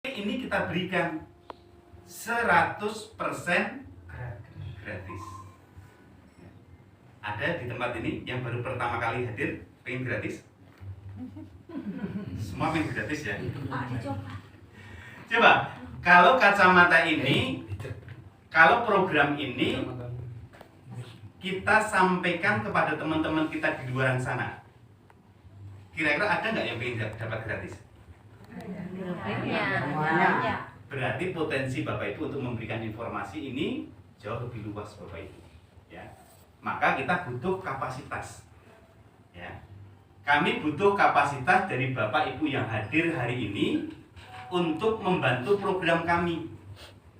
ini kita berikan 100% gratis. Ada di tempat ini yang baru pertama kali hadir pengen gratis? Semua pengen gratis ya? Coba, kalau kacamata ini, kalau program ini kita sampaikan kepada teman-teman kita di luar sana, kira-kira ada nggak yang pengen dapat gratis? Berarti potensi Bapak Ibu untuk memberikan informasi ini jauh lebih luas Bapak Ibu. Ya, maka kita butuh kapasitas. Ya, kami butuh kapasitas dari Bapak Ibu yang hadir hari ini untuk membantu program kami.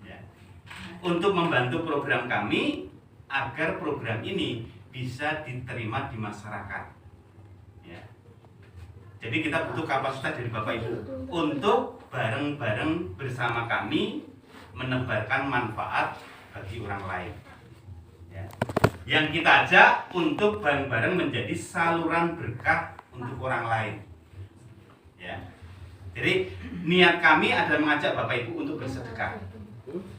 Ya, untuk membantu program kami agar program ini bisa diterima di masyarakat. Jadi kita butuh kapasitas dari Bapak Ibu untuk bareng-bareng bersama kami menebarkan manfaat bagi orang lain. Ya. Yang kita ajak untuk bareng-bareng menjadi saluran berkah untuk orang lain. Ya. Jadi niat kami adalah mengajak Bapak Ibu untuk bersedekah.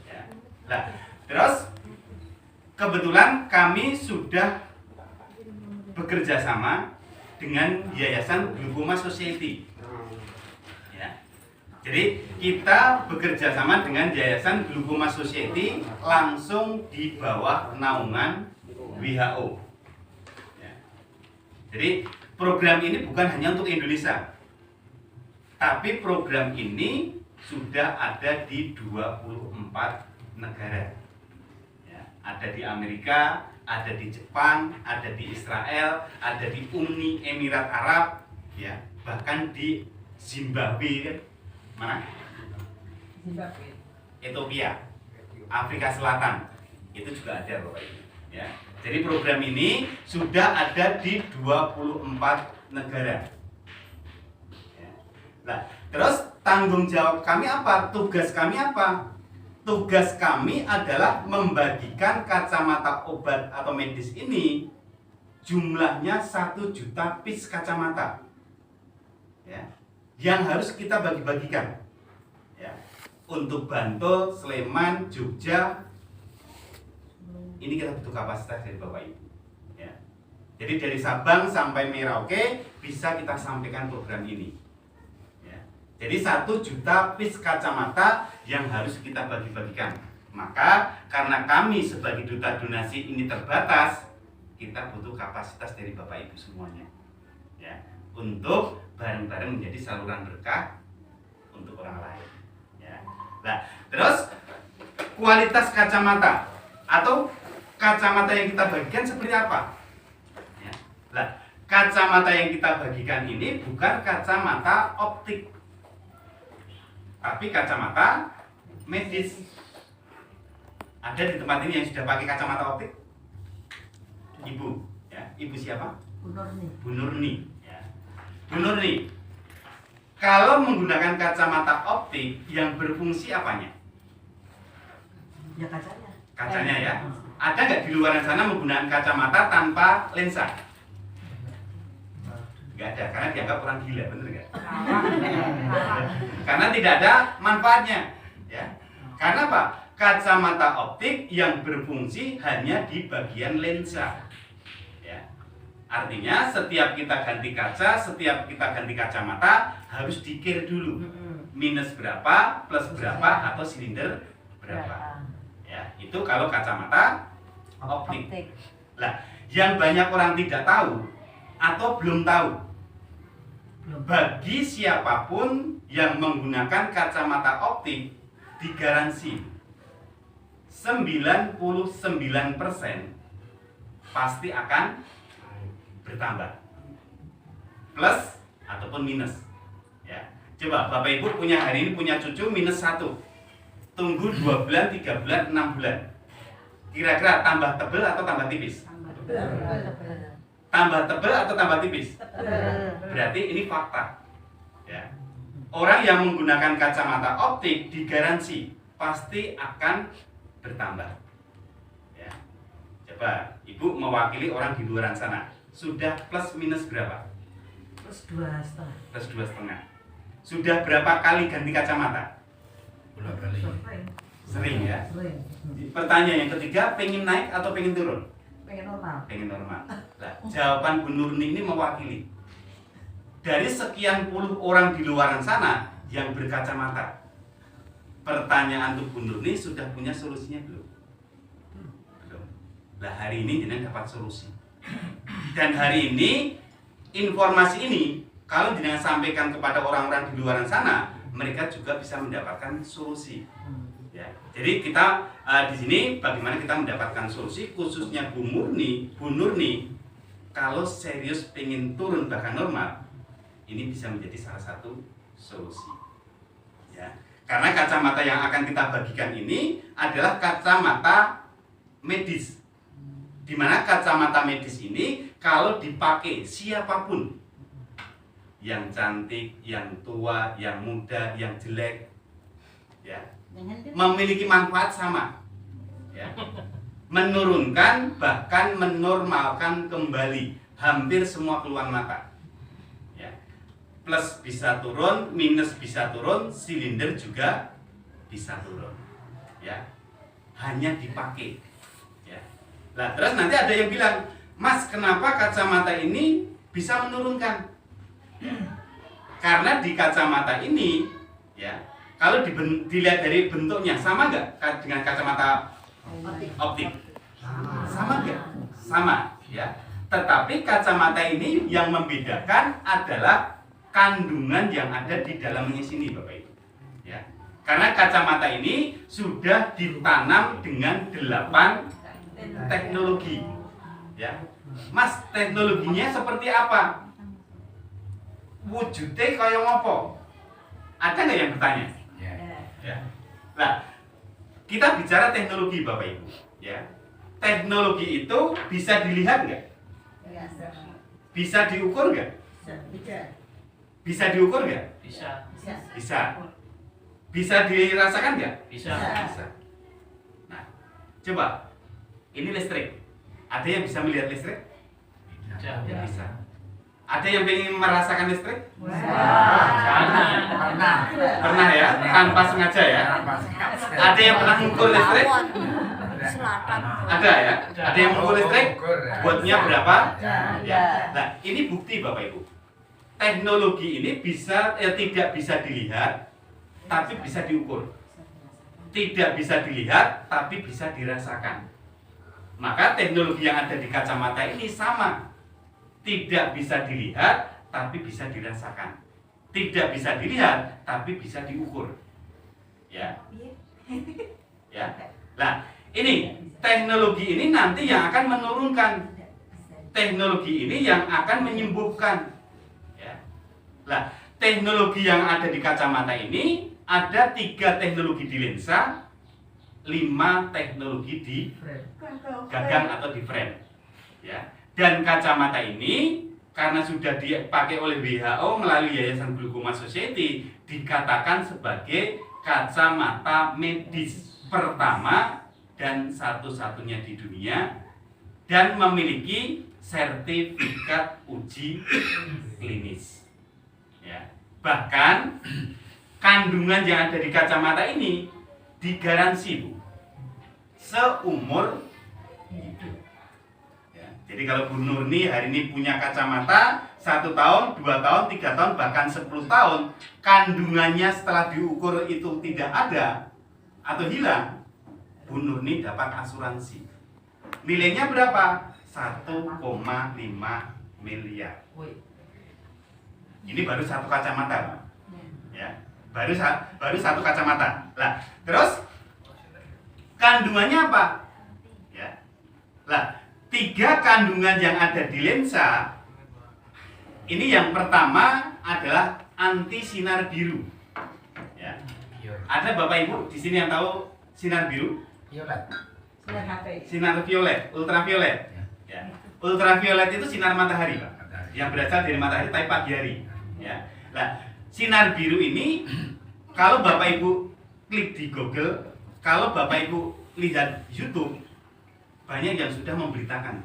Ya. Nah, terus kebetulan kami sudah bekerja sama dengan Yayasan Glaucoma Society. Ya. Jadi kita bekerja sama dengan Yayasan Glaucoma Society langsung di bawah naungan WHO. Ya. Jadi program ini bukan hanya untuk Indonesia, tapi program ini sudah ada di 24 negara. Ya. Ada di Amerika, ada di Jepang, ada di Israel, ada di Uni Emirat Arab, ya, bahkan di Zimbabwe, kan? Mana? Zimbabwe. Ethiopia, Afrika Selatan, itu juga ada Bapak Ibu. Ya. Jadi program ini sudah ada di 24 negara. Ya. Nah, terus tanggung jawab kami apa? Tugas kami apa? Tugas kami adalah membagikan kacamata obat atau medis ini jumlahnya 1 juta piece kacamata, ya, yang harus kita bagi-bagikan, ya, untuk Bantul, Sleman, Jogja. Ini kita butuh kapasitas dari Bapak Ibu. Ya. Jadi dari Sabang sampai Merauke bisa kita sampaikan program ini. Jadi 1 juta piece kacamata yang harus kita bagi-bagikan. Maka karena kami sebagai duta donasi ini terbatas, kita butuh kapasitas dari Bapak Ibu semuanya. Ya, untuk bareng-bareng menjadi saluran berkah untuk orang lain. Ya. Nah, terus kualitas kacamata atau kacamata yang kita bagikan seperti apa? Ya. Nah, kacamata yang kita bagikan ini bukan kacamata optik, tapi kacamata medis. Ada di tempat ini yang sudah pakai kacamata optik? Ibu, ya. Ibu siapa? Bu Nurni. Bu Nurni, ya. Bu Nurni, kalau menggunakan kacamata optik yang berfungsi apanya? Ya kacanya. Kacanya, ya. Ada nggak di luar sana menggunakan kacamata tanpa lensa? Nggak ada, karena dianggap orang gila, bener nggak? Karena tidak ada manfaatnya, ya. Karena apa? Kacamata optik yang berfungsi hanya di bagian lensa, ya. Artinya setiap kita ganti kaca, setiap kita ganti kacamata harus dikir dulu, minus berapa, plus berapa, atau silinder berapa, ya. Itu kalau kacamata optik. Nah, yang banyak orang tidak tahu atau belum tahu, bagi siapapun yang menggunakan kacamata optik digaransi 99% pasti akan bertambah, plus ataupun minus, ya. Coba Bapak Ibu punya hari ini punya cucu minus 1, tunggu 2 bulan, 3 bulan, 6 bulan, kira-kira tambah tebel atau tambah tipis? Tambah tebal atau tambah tipis? Berarti ini fakta, ya. Orang yang menggunakan kacamata optik digaransi pasti akan bertambah, ya. Coba Ibu mewakili orang di luar sana, sudah plus minus berapa? Plus 2,5. Plus 2,5. Sudah berapa kali ganti kacamata? Bolak-balik. Sering ya. Sering. Pertanyaan yang ketiga, pengen naik atau pengen turun? Pengen normal. Pengen normal. Nah, jawaban Bu Nurni ini mewakili dari sekian puluh orang di luaran sana yang berkacamata. Pertanyaan untuk Bu Nurni sudah punya solusinya belum? Belum. Nah, hari ini jenengan dapat solusi. Dan hari ini informasi ini kalau jenengan sampaikan kepada orang-orang di luaran sana, mereka juga bisa mendapatkan solusi. Ya, jadi kita di sini bagaimana kita mendapatkan solusi, khususnya Bu Nurni, kalau serius pengen turun bahkan normal, ini bisa menjadi salah satu solusi. Ya, karena kacamata yang akan kita bagikan ini adalah kacamata medis, di mana kacamata medis ini kalau dipakai siapapun, yang cantik, yang tua, yang muda, yang jelek, ya, memiliki manfaat sama, ya. Menurunkan bahkan menormalkan kembali hampir semua keluhan mata, ya. Plus bisa turun, minus bisa turun, silinder juga bisa turun, ya. Hanya dipakai, ya. Nah, terus nanti ada yang bilang, Mas, kenapa kacamata ini bisa menurunkan? Ya. Karena di kacamata ini, ya, kalau dilihat dari bentuknya sama nggak dengan kacamata optik? Sama nggak? Sama, ya. Tetapi kacamata ini yang membedakan adalah kandungan yang ada di dalamnya sini, Bapak Ibu. Ya. Karena kacamata ini sudah ditanam dengan 8 teknologi. Ya. Mas, teknologinya seperti apa? Wujudnya kayak ngopo? Ada nggak yang bertanya? Ya. Nah, kita bicara teknologi, Bapak Ibu, ya. Teknologi itu bisa dilihat nggak? Bisa diukur nggak? Bisa diukur nggak? Bisa. Bisa. Bisa dirasakan nggak? Bisa. Bisa. Nah, coba. Ini listrik. Ada yang bisa melihat listrik? Bisa. Ya, bisa. Ada yang ingin merasakan listrik? Pernah ya? Tanpa sengaja ya? Ada yang pernah mengukur listrik? Ada ya? Ada yang mengukur listrik? Buatnya berapa? Ya. Nah, ini bukti Bapak Ibu. Teknologi ini tidak bisa dilihat, tapi bisa diukur. Tidak bisa dilihat, tapi bisa dirasakan. Maka teknologi yang ada di kacamata ini sama. Tidak bisa dilihat, tapi bisa dirasakan. Tidak bisa dilihat, tapi bisa diukur. Ya. Ya. Nah, ini teknologi ini nanti yang akan menurunkan. Teknologi ini yang akan menyembuhkan. Ya. Nah, teknologi yang ada di kacamata ini ada 3 teknologi di lensa, 5 teknologi di gagang atau di frame. Ya. Dan kacamata ini karena sudah dipakai oleh WHO melalui Yayasan Glaucoma Society dikatakan sebagai kacamata medis pertama dan satu-satunya di dunia dan memiliki sertifikat uji klinis. Ya. Bahkan kandungan yang ada di kacamata ini digaransi, Bu, seumur hidup. Jadi kalau Bu Nurni hari ini punya kacamata 1 tahun, 2 tahun, 3 tahun, bahkan 10 tahun, kandungannya setelah diukur itu tidak ada atau hilang, Bu Nurni dapat asuransi. Nilainya berapa? 1,5 miliar. Ini baru 1 kacamata, Pak. Ya, baru 1 kacamata. Lah, terus kandungannya apa? Ya. Lah, 3 kandungan yang ada di lensa ini yang pertama adalah anti sinar biru. Ya. Ada Bapak Ibu di sini yang tahu sinar biru? Sinar violet, ultraviolet. Ya. Ultraviolet itu sinar matahari, Pak. Yang berasal dari matahari tapi pagi hari. Ya. Nah, sinar biru ini kalau Bapak Ibu klik di Google, kalau Bapak Ibu lihat YouTube, banyak yang sudah memberitakan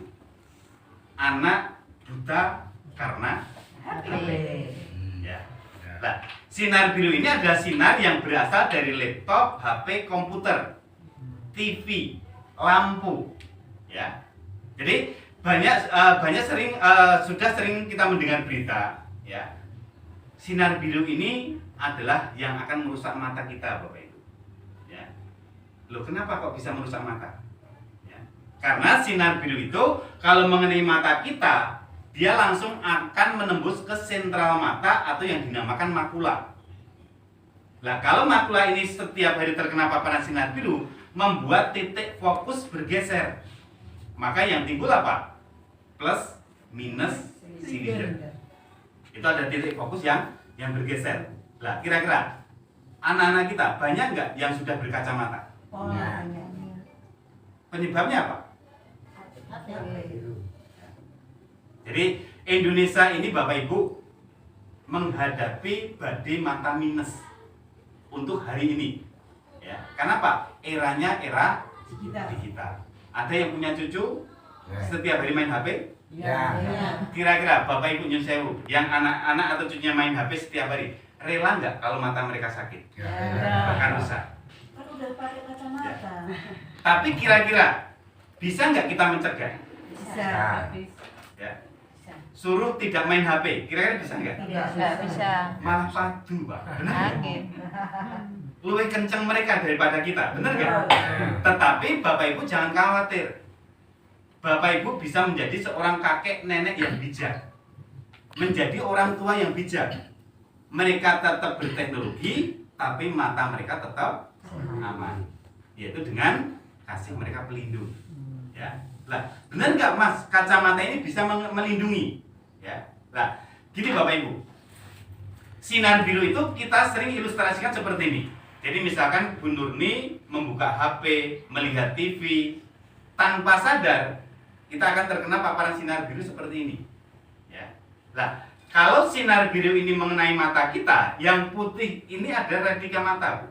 anak buta karena HP. ya. Nah, sinar biru ini adalah sinar yang berasal dari laptop, HP, komputer, TV, lampu, ya. Jadi banyak sudah sering kita mendengar berita, ya. Sinar biru ini adalah yang akan merusak mata kita, Bapak Ibu. Ya. Loh, kenapa kok bisa merusak mata? Ya. Karena sinar biru itu kalau mengenai mata kita, dia langsung akan menembus ke sentral mata atau yang dinamakan makula. Nah, kalau makula ini setiap hari terkena paparan sinar biru, membuat titik fokus bergeser. Maka yang timbul apa? Plus, minus, silinder. Itu ada titik fokus yang bergeser. Nah, kira-kira anak-anak kita banyak nggak yang sudah berkacamata? Penyebabnya apa? Jadi Indonesia ini Bapak Ibu menghadapi badai mata minus untuk hari ini. Ya, kenapa? Eranya era digital. Ada yang punya cucu setiap hari main HP? Ya. Kira-kira Bapak Ibu nyun sewu, yang anak-anak atau cucunya main HP setiap hari, rela nggak kalau mata mereka sakit? Bahkan rusak. Kan udah pakai kacamata. Tapi kira-kira bisa nggak kita mencegah? Bisa. Ya. Suruh tidak main HP, kira-kira bisa nggak? Nggak bisa. Malah padu, Pak. Benar nggak? Sakit. Lebih kenceng mereka daripada kita, benar nggak? Tetapi Bapak Ibu jangan khawatir. Bapak Ibu bisa menjadi seorang kakek nenek yang bijak, menjadi orang tua yang bijak. Mereka tetap berteknologi, tapi mata mereka tetap aman, yaitu dengan kasih mereka pelindung. Ya, lah benar nggak Mas? Kacamata ini bisa melindungi. Ya, lah gini Bapak Ibu, sinar biru itu kita sering ilustrasikan seperti ini. Jadi misalkan Bu Nurni membuka HP, melihat TV, tanpa sadar kita akan terkena paparan sinar biru seperti ini. Ya. Nah, kalau sinar biru ini mengenai mata kita, yang putih ini ada retika mata, Bu.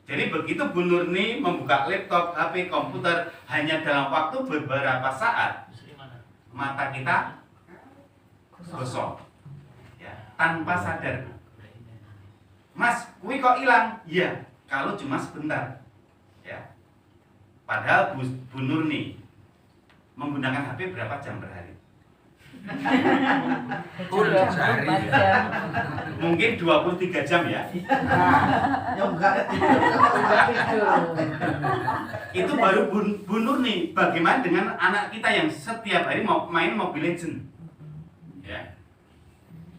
Jadi begitu Bu Nurni membuka laptop, HP, komputer hanya dalam waktu beberapa saat, mata kita gosong. Ya, tanpa sadar. Mas, kui kok hilang? Iya, kalau cuma sebentar. Ya. Padahal Bu Nurni menggunakan HP berapa jam per hari? Mungkin 23 jam ya. Itu baru Bu Nurni. Bagaimana dengan anak kita yang setiap hari mau main Mobile Legends? Ya.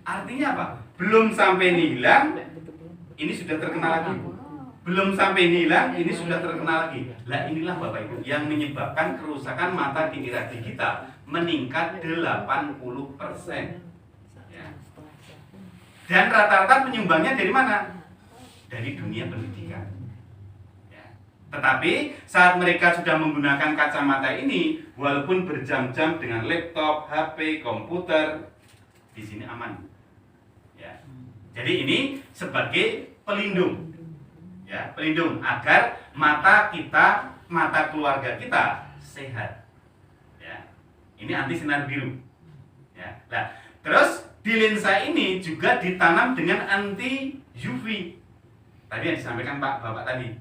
Artinya apa? Belum sampai hilang, ini sudah terkenal lagi. Belum sampai hilang, ini sudah terkenal lagi. Lah inilah Bapak Ibu yang menyebabkan kerusakan mata di era digital meningkat 80%. Ya. Dan rata-rata penyumbangnya dari mana? Dari dunia pendidikan. Ya. Tetapi saat mereka sudah menggunakan kacamata ini, walaupun berjam-jam dengan laptop, HP, komputer, di sini aman. Ya. Jadi ini sebagai pelindung. Ya, pelindung agar mata kita, mata keluarga kita sehat. Ya. Ini anti sinar biru. Ya. Nah, terus di lensa ini juga ditanam dengan anti UV. Tadi yang disampaikan Bapak tadi,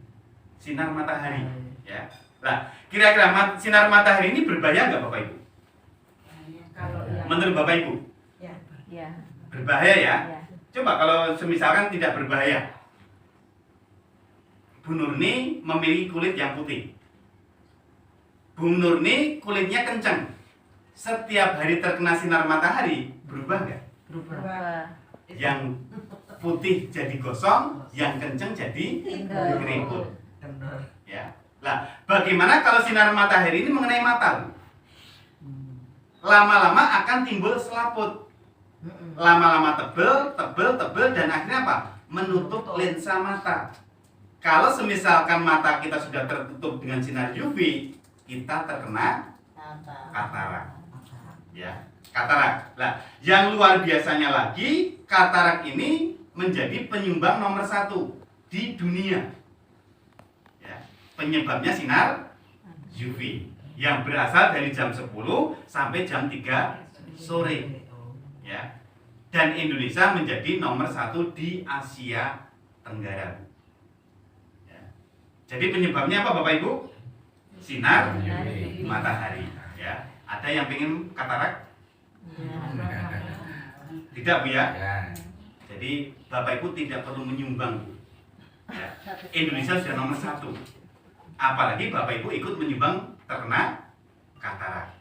sinar matahari. Ya. Nah, kira-kira sinar matahari ini berbahaya nggak Bapak Ibu? Menurut Bapak Ibu? Ya. Berbahaya ya? Ya. Coba kalau semisalkan tidak berbahaya. Bu Nurni memiliki kulit yang putih. Bu Nurni kulitnya kencang. Setiap hari terkena sinar matahari, berubah nggak? Berubah. Yang putih jadi gosong, yang kencang jadi keriput. Ya. Lah, bagaimana kalau sinar matahari ini mengenai mata? Lama-lama akan timbul selaput. Lama-lama tebel, dan akhirnya apa? Menutup lensa mata. Kalau semisalkan mata kita sudah tertutup dengan sinar UV, kita terkena katarak. Ya, katarak. Nah, yang luar biasanya lagi, katarak ini menjadi penyumbang nomor 1 di dunia. Ya, penyebabnya sinar UV yang berasal dari jam 10 sampai jam 3 sore. Ya. Dan Indonesia menjadi nomor 1 di Asia Tenggara. Ya. Jadi penyebabnya apa Bapak Ibu? Sinar matahari. Ya. Ada yang pengen katarak? Tidak Bu ya? Jadi Bapak Ibu tidak perlu menyumbang Bu. Ya. Indonesia sudah nomor 1. Apalagi Bapak Ibu ikut menyumbang terkena katarak.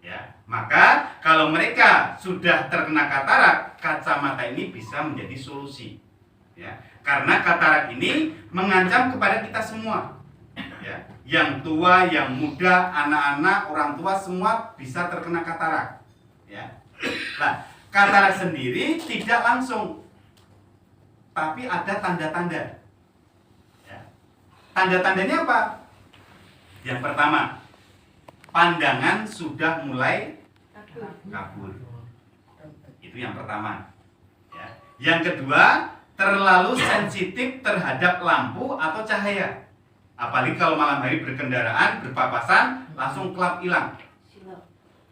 Ya, maka kalau mereka sudah terkena katarak, kacamata ini bisa menjadi solusi. Ya, karena katarak ini mengancam kepada kita semua. Ya, yang tua, yang muda, anak-anak, orang tua semua bisa terkena katarak. Ya. Nah, katarak sendiri tidak langsung, tapi ada tanda-tanda. Ya. Tanda-tandanya apa? Yang pertama, pandangan sudah mulai kabur. Itu yang pertama. Ya. Yang kedua, terlalu sensitif terhadap lampu atau cahaya. Apalagi kalau malam hari berkendaraan, berpapasan, langsung kelap hilang.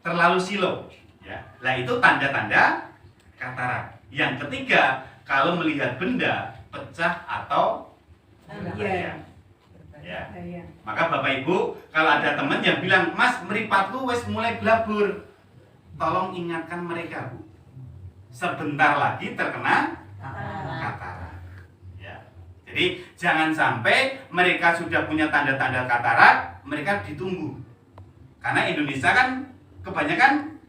Terlalu silau. Ya. Nah itu tanda-tanda katarak. Yang ketiga, kalau melihat benda pecah atau bahaya. Ya. Maka Bapak Ibu, kalau ada teman yang bilang, Mas, mripatku wis mulai blabur, tolong ingatkan mereka Bu, sebentar lagi terkena katarak. Ya. Jadi jangan sampai mereka sudah punya tanda-tanda katarak, mereka ditunggu. Karena Indonesia kan kebanyakan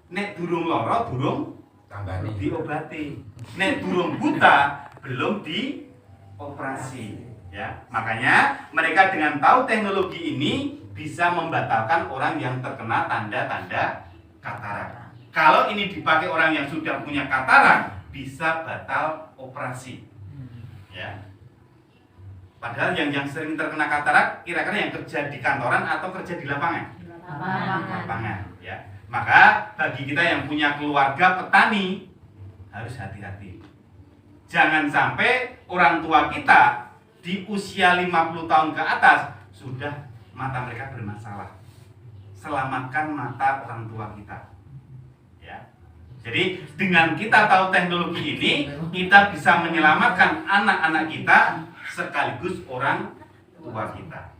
nek durung loro durung diobati, nek durung buta belum dioperasi. Ya, makanya mereka dengan tahu teknologi ini bisa membatalkan orang yang terkena tanda-tanda katarak. Kalau ini dipakai orang yang sudah punya katarak, bisa batal operasi. Ya. Padahal yang sering terkena katarak kira-kira yang kerja di kantoran atau kerja di lapangan? Lapangan. Ya. Maka bagi kita yang punya keluarga petani harus hati-hati. Jangan sampai orang tua kita di usia 50 tahun ke atas sudah mata mereka bermasalah. Selamatkan mata orang tua kita. Ya. Jadi dengan kita tahu teknologi ini, kita bisa menyelamatkan anak-anak kita sekaligus orang tua kita.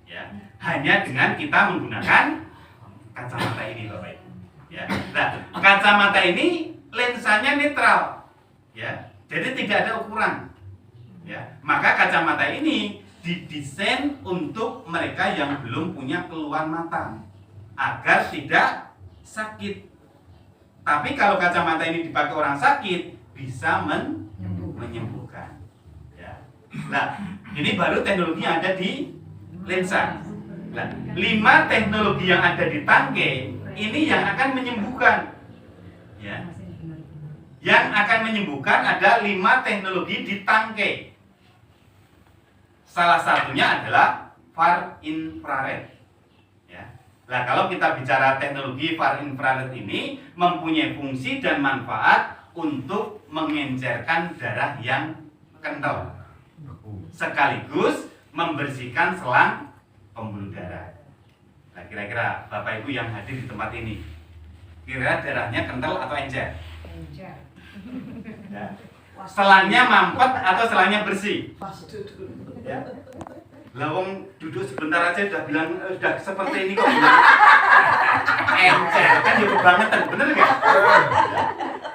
Ya. Hanya dengan kita menggunakan kacamata ini Bapak Ibu. Ya. Nah, kacamata ini lensanya netral. Ya. Jadi tidak ada ukuran. Ya, maka kacamata ini didesain untuk mereka yang belum punya keluhan mata agar tidak sakit. Tapi kalau kacamata ini dipakai orang sakit bisa menyembuhkan. Ya. Nah, ini baru teknologi yang ada di lensa. Nah, 5 teknologi yang ada di tangke ini yang akan menyembuhkan. Ya. Yang akan menyembuhkan ada 5 teknologi di tangke. Salah satunya adalah far infrared. Ya. Nah, kalau kita bicara teknologi far infrared ini mempunyai fungsi dan manfaat untuk mengencerkan darah yang kental, sekaligus membersihkan selang pembuluh darah. Nah, kira-kira Bapak Ibu yang hadir di tempat ini, kira-kira darahnya kental atau encer? Encer. Ya. Selangnya mampet atau selangnya bersih? Ya. Lawang duduk sebentar aja udah bilang udah seperti ini kok. Encer kan ya kebangetan, bener nggak?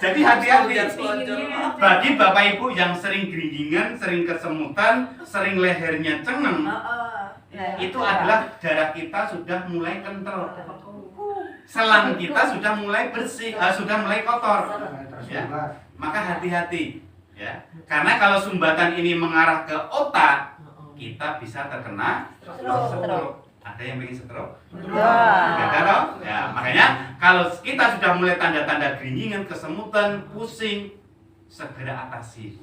Jadi hati-hati bagi Bapak Ibu yang sering geringingan, sering kesemutan, sering lehernya cengeng, itu adalah darah kita sudah mulai kental. Selang kita sudah mulai bersih, sudah mulai kotor. Ya. Maka hati-hati. Ya, karena kalau sumbatan ini mengarah ke otak, kita bisa terkena stroke. Ada yang ingin stroke? Enggak ada. Ya, makanya kalau kita sudah mulai tanda-tanda geringingan, kesemutan, pusing, segera atasi.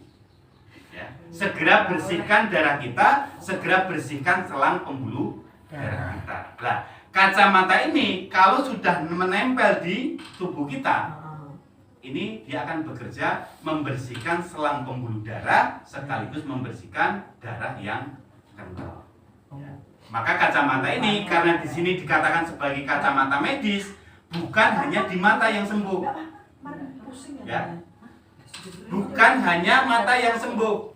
Ya, segera bersihkan darah kita, segera bersihkan selang pembuluh darah kita. Nah, kacamata ini kalau sudah menempel di tubuh kita, ini dia akan bekerja membersihkan selang pembuluh darah sekaligus membersihkan darah yang kental. Ya. Maka kacamata ini karena di sini dikatakan sebagai kacamata medis, bukan hanya di mata yang sembuh. Ya. Bukan hanya mata yang sembuh,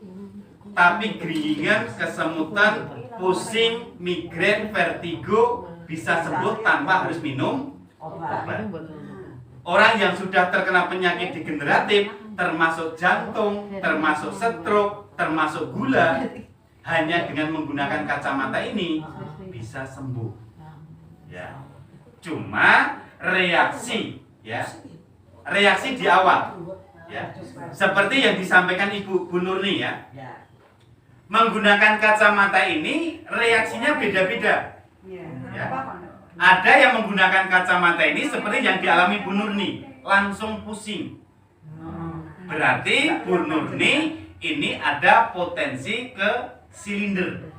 tapi geringan, kesemutan, pusing, migrain, vertigo bisa sembuh tanpa harus minum obat. Orang yang sudah terkena penyakit degeneratif, termasuk jantung, termasuk stroke, termasuk gula, hanya dengan menggunakan kacamata ini bisa sembuh. Ya. Cuma reaksi, ya, reaksi di awal, ya, seperti yang disampaikan Ibu Bu Nurni, ya. Menggunakan kacamata ini reaksinya beda-beda. Ya. Ada yang menggunakan kacamata ini seperti yang dialami Bu Nurni, langsung pusing. Berarti Bu Nurni ini ada potensi ke silinder.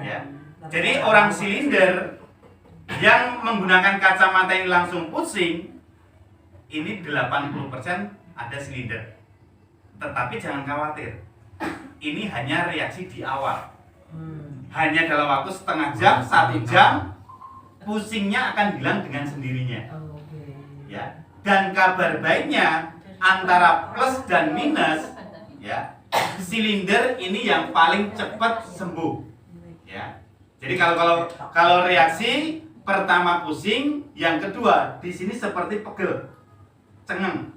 Ya. Jadi orang silinder yang menggunakan kacamata ini langsung pusing, ini 80% ada silinder. Tetapi jangan khawatir, ini hanya reaksi di awal. Hanya dalam waktu setengah jam, 1 jam, pusingnya akan hilang dengan sendirinya. Ya. Dan kabar baiknya antara plus dan minus, ya, silinder ini yang paling cepat sembuh. Ya. Jadi kalau reaksi pertama pusing, yang kedua di sini seperti pegel, cengeng.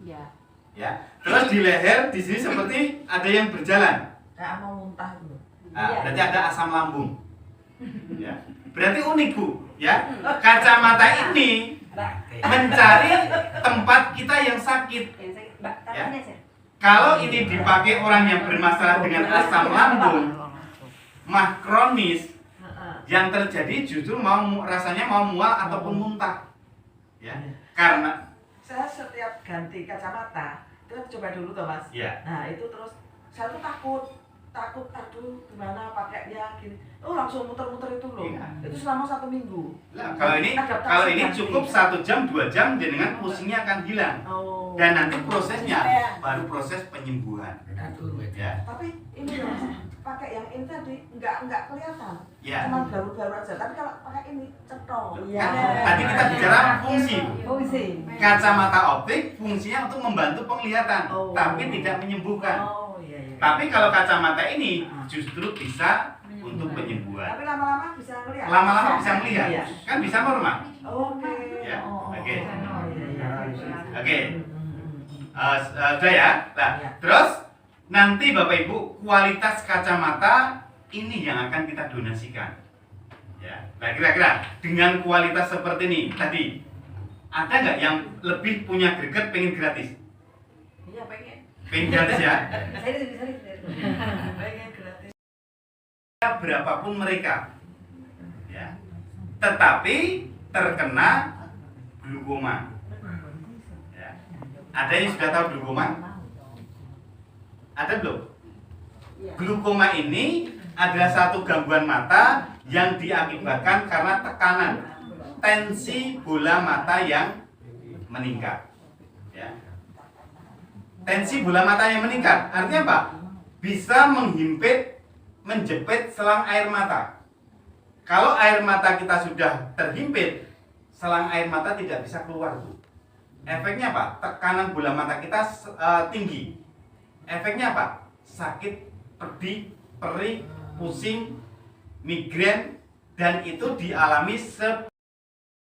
Ya. Terus di leher di sini seperti ada yang berjalan. Kayak mau muntah gitu. Nah, berarti ada asam lambung. Ya. Berarti unik, Bu, ya. Kacamata ini mencari tempat kita yang sakit. Ya. Kalau ini dipakai orang yang bermasalah dengan asam lambung, mah kronis, yang terjadi justru rasanya mau mual ataupun muntah. Ya. Karena Saya setiap ganti kacamata, itu kan coba dulu tuh Mas. ya. Nah itu terus saya tuh takut, aduh gimana pakainya gini. Oh langsung muter-muter itu loh. Iya. Itu selama 1 minggu. Nah, kalau ini cukup 1 jam 2 jam dengan pusingnya akan hilang. Oh. Dan nanti prosesnya baru proses penyembuhan. Ya. Tapi ini loh Mas, pakai yang ini tadi nggak kelihatan. Ya. Cuma baru-baru aja. Tapi kalau pakai ini cetol. Kan tadi kita bicara fungsi. Fungsi. Kacamata optik fungsinya untuk membantu penglihatan, Oh. tapi tidak menyembuhkan. Oh iya. Tapi kalau kacamata ini justru bisa untuk penyembuhan. Tapi lama-lama bisa ngelihat. Lama-lama bisa melihat, Iya. kan bisa normal. Oke. Ya, Oh, oke. oh, iya. Oke. Sudah ya. Nah, terus nanti Bapak Ibu kualitas kacamata ini yang akan kita donasikan. Ya. Nah, kira-kira dengan kualitas seperti ini tadi ada nggak yang lebih punya greget pengen gratis? Iya pengen. Pengen gratis ya? Pengen gratis. Berapapun mereka, ya, tetapi terkena glaukoma. Ya. Ada yang sudah tahu glaukoma? Ada belum? Glaukoma ini adalah satu gangguan mata yang diakibatkan karena tekanan tensi bola mata yang meningkat. Ya. Tensi bola mata yang meningkat artinya apa? Bisa menghimpit, menjepit selang air mata. Kalau air mata kita sudah terhimpit, selang air mata tidak bisa keluar, Bu. Efeknya apa? Tekanan bola mata kita tinggi. Efeknya apa? Sakit, pedih, perih, pusing, migrain, dan itu dialami